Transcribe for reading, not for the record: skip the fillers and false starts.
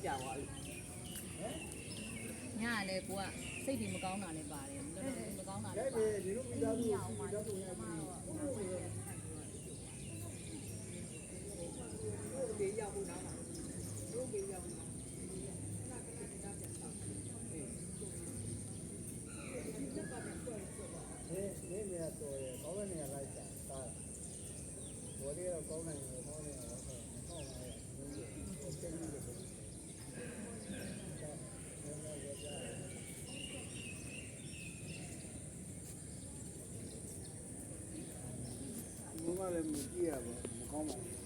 ပြောင်းသွားပြီညလည်းကိုကစိတ်တွေမကောင်းတာလည်းပါတယ်တော်တော်မကောင်းတာလည်းပါတယ်ဒီလိုမိသားစုကိုမိသားစုရမှာတော့ဒီရောက်ဘူးနော်တို့ဒီရောက်ဘူးနာကလည်းဒါပြန်တော့ဒီစက်ကပြန်ဆွဲနေနေရတော့ရကောင်းတဲ့နေရာလိုက်တာဘောလေးတော့ကောင်းတယ်ကောင်းတယ်တော့ကောင်းပါရဲ့ဒီလိုစိတ်ကြီးတယ်မမလည်းမကြည့်ရပါဘူးမကောင်းပါဘူး